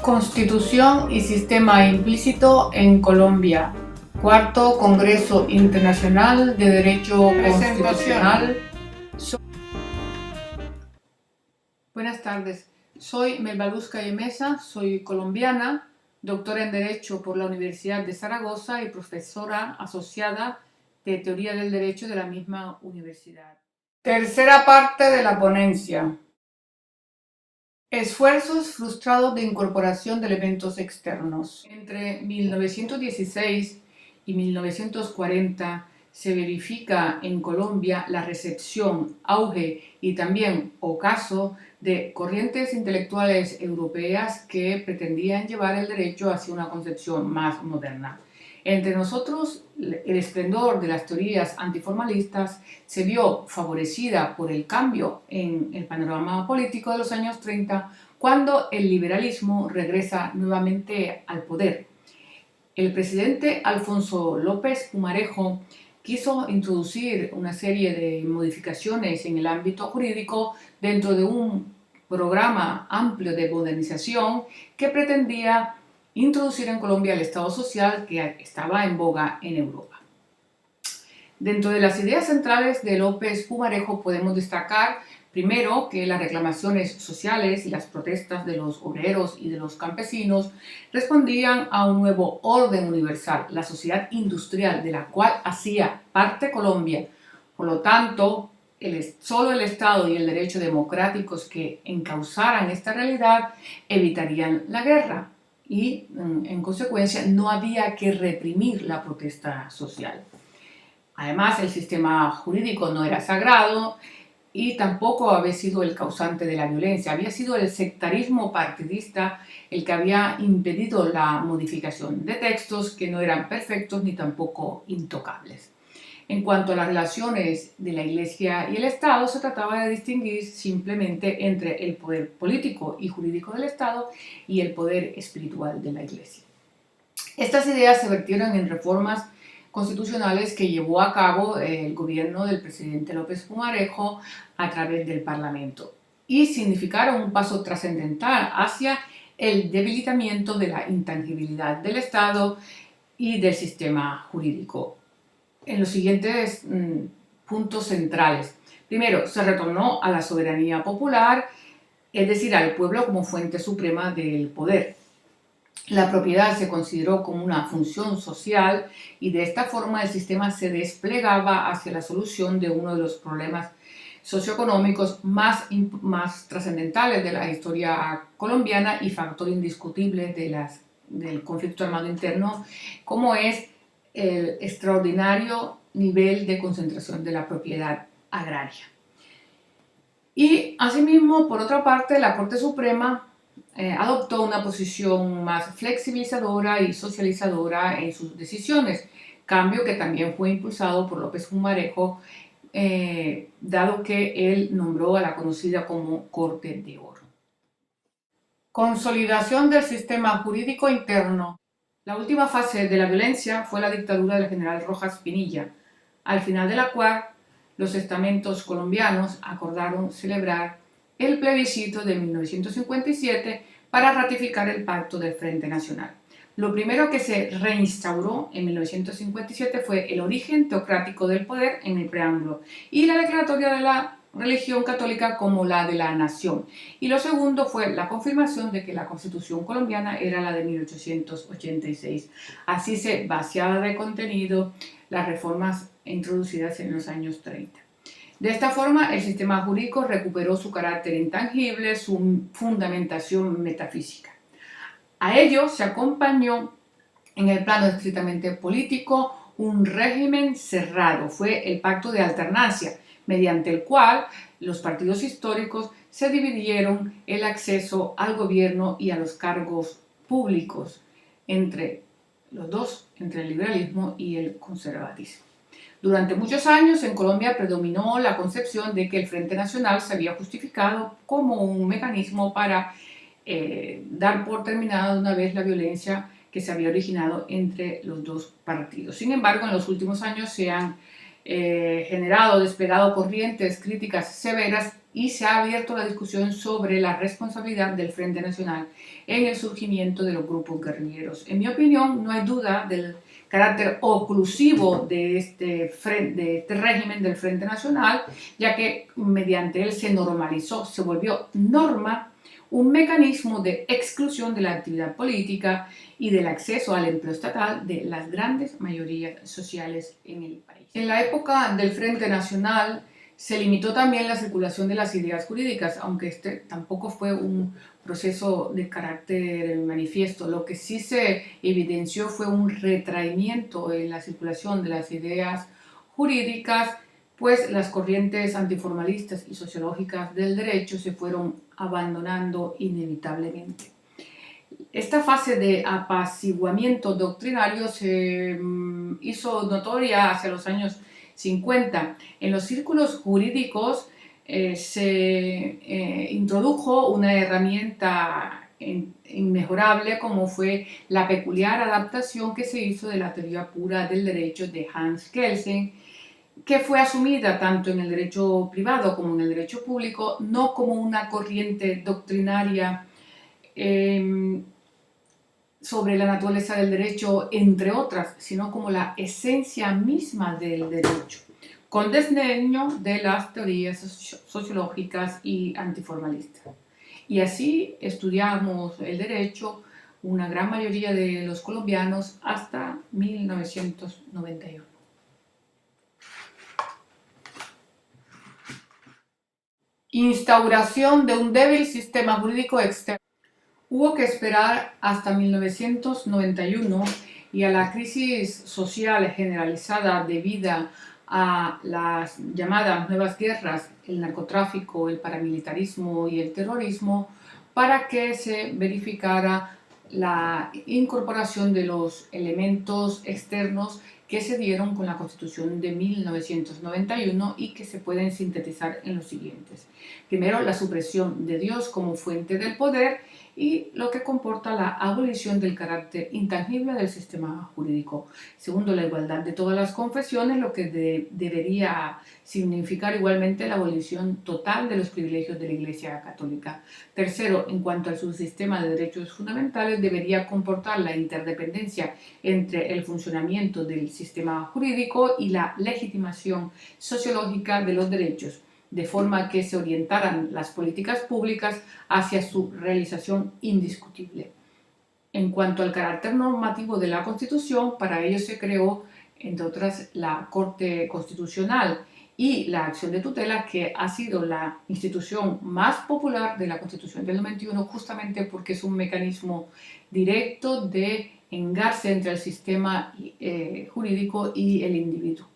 Constitución y sistema implícito en Colombia. Cuarto Congreso Internacional de Derecho Constitucional. Buenas tardes, soy Melba Luz Calle Mesa, soy colombiana, doctora en Derecho por la Universidad de Zaragoza y profesora asociada de Teoría del Derecho de la misma universidad. Tercera parte de la ponencia. Esfuerzos frustrados de incorporación de elementos externos. Entre 1916 y 1940 se verifica en Colombia la recepción, auge y también ocaso de corrientes intelectuales europeas que pretendían llevar el derecho hacia una concepción más moderna. Entre nosotros, el esplendor de las teorías antiformalistas se vio favorecida por el cambio en el panorama político de los años 30, cuando el liberalismo regresa nuevamente al poder. El presidente Alfonso López Pumarejo quiso introducir una serie de modificaciones en el ámbito jurídico dentro de un programa amplio de modernización que pretendía introducir en Colombia el Estado social que estaba en boga en Europa. Dentro de las ideas centrales de López Pumarejo podemos destacar primero que las reclamaciones sociales y las protestas de los obreros y de los campesinos respondían a un nuevo orden universal, la sociedad industrial de la cual hacía parte Colombia. Por lo tanto, solo el Estado y el derecho democráticos que encauzaran esta realidad evitarían la guerra y, en consecuencia, no había que reprimir la protesta social. Además, el sistema jurídico no era sagrado y tampoco había sido el causante de la violencia. Había sido el sectarismo partidista el que había impedido la modificación de textos que no eran perfectos ni tampoco intocables. En cuanto a las relaciones de la Iglesia y el Estado, se trataba de distinguir simplemente entre el poder político y jurídico del Estado y el poder espiritual de la Iglesia. Estas ideas se vertieron en reformas constitucionales que llevó a cabo el gobierno del presidente López Pumarejo a través del Parlamento y significaron un paso trascendental hacia el debilitamiento de la intangibilidad del Estado y del sistema jurídico en los siguientes puntos centrales. Primero, se retornó a la soberanía popular, es decir, al pueblo como fuente suprema del poder. La propiedad se consideró como una función social y de esta forma el sistema se desplegaba hacia la solución de uno de los problemas socioeconómicos más trascendentales de la historia colombiana y factor indiscutible del conflicto armado interno, como es el extraordinario nivel de concentración de la propiedad agraria. Y asimismo, por otra parte, la Corte Suprema adoptó una posición más flexibilizadora y socializadora en sus decisiones, cambio que también fue impulsado por López Pumarejo, dado que él nombró a la conocida como Corte de Oro. Consolidación del sistema jurídico interno. La última fase de la violencia fue la dictadura del general Rojas Pinilla, al final de la cual los estamentos colombianos acordaron celebrar el plebiscito de 1957 para ratificar el Pacto del Frente Nacional. Lo primero que se reinstauró en 1957 fue el origen teocrático del poder en el preámbulo y la declaratoria de la religión católica como la de la nación. Y lo segundo fue la confirmación de que la Constitución colombiana era la de 1886. Así se vaciaba de contenido las reformas introducidas en los años 30. De esta forma, el sistema jurídico recuperó su carácter intangible, su fundamentación metafísica. A ello se acompañó, en el plano estrictamente político, un régimen cerrado. Fue el pacto de alternancia, mediante el cual los partidos históricos se dividieron el acceso al gobierno y a los cargos públicos entre los dos, entre el liberalismo y el conservatismo. Durante muchos años en Colombia predominó la concepción de que el Frente Nacional se había justificado como un mecanismo para dar por terminada de una vez la violencia que se había originado entre los dos partidos. Sin embargo, en los últimos años se han desplegado corrientes críticas severas y se ha abierto la discusión sobre la responsabilidad del Frente Nacional en el surgimiento de los grupos guerrilleros. En mi opinión, no hay duda del carácter oclusivo de este régimen del Frente Nacional, ya que mediante él se normalizó, se volvió norma, un mecanismo de exclusión de la actividad política y del acceso al empleo estatal de las grandes mayorías sociales en el país. En la época del Frente Nacional se limitó también la circulación de las ideas jurídicas, aunque este tampoco fue un proceso de carácter manifiesto. Lo que sí se evidenció fue un retraimiento en la circulación de las ideas jurídicas, pues las corrientes antiformalistas y sociológicas del derecho se fueron abandonando inevitablemente. Esta fase de apaciguamiento doctrinario se hizo notoria hacia los años 50. En los círculos jurídicos se introdujo una herramienta inmejorable como fue la peculiar adaptación que se hizo de la teoría pura del derecho de Hans Kelsen, que fue asumida tanto en el derecho privado como en el derecho público, no como una corriente doctrinaria sobre la naturaleza del derecho, entre otras, sino como la esencia misma del derecho, con desdeño de las teorías sociológicas y antiformalistas. Y así estudiamos el derecho una gran mayoría de los colombianos hasta 1991. Instauración de un débil sistema jurídico externo. Hubo que esperar hasta 1991 y a la crisis social generalizada debida a las llamadas nuevas guerras, el narcotráfico, el paramilitarismo y el terrorismo, para que se verificara la incorporación de los elementos externos que se dieron con la Constitución de 1991 y que se pueden sintetizar en los siguientes. Primero, la supresión de Dios como fuente del poder y lo que comporta la abolición del carácter intangible del sistema jurídico. Segundo, la igualdad de todas las confesiones, lo que debería significar igualmente la abolición total de los privilegios de la Iglesia Católica. Tercero, en cuanto al subsistema de derechos fundamentales, debería comportar la interdependencia entre el funcionamiento del sistema jurídico y la legitimación sociológica de los derechos, de forma que se orientaran las políticas públicas hacia su realización indiscutible. En cuanto al carácter normativo de la Constitución, para ello se creó, entre otras, la Corte Constitucional y la acción de tutela, que ha sido la institución más popular de la Constitución del 91, justamente porque es un mecanismo directo de engarce entre el sistema jurídico y el individuo.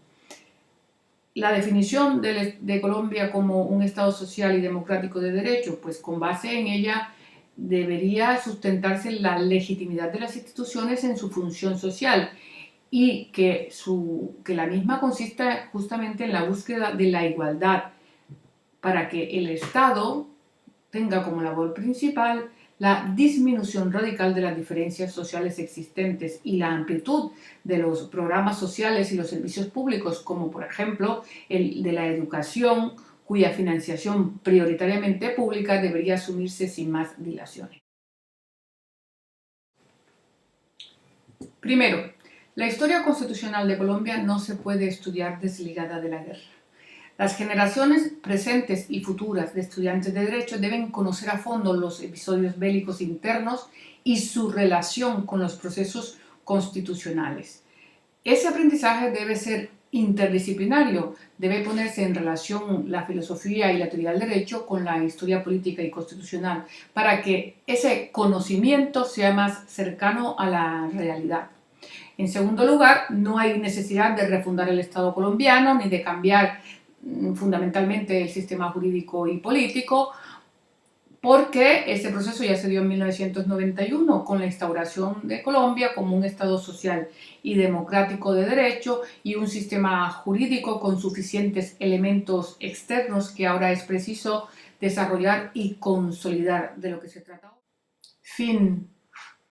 La definición de Colombia como un Estado social y democrático de derecho, pues con base en ella debería sustentarse la legitimidad de las instituciones en su función social y que la misma consista justamente en la búsqueda de la igualdad para que el Estado tenga como labor principal la disminución radical de las diferencias sociales existentes y la amplitud de los programas sociales y los servicios públicos, como por ejemplo el de la educación, cuya financiación prioritariamente pública debería asumirse sin más dilaciones. Primero, la historia constitucional de Colombia no se puede estudiar desligada de la guerra. Las generaciones presentes y futuras de estudiantes de Derecho deben conocer a fondo los episodios bélicos internos y su relación con los procesos constitucionales. Ese aprendizaje debe ser interdisciplinario, debe ponerse en relación la filosofía y la teoría del derecho con la historia política y constitucional, para que ese conocimiento sea más cercano a la realidad. En segundo lugar, no hay necesidad de refundar el Estado colombiano ni de cambiar fundamentalmente el sistema jurídico y político, porque este proceso ya se dio en 1991 con la instauración de Colombia como un Estado social y democrático de derecho y un sistema jurídico con suficientes elementos externos que ahora es preciso desarrollar y consolidar, de lo que se trata. Fin.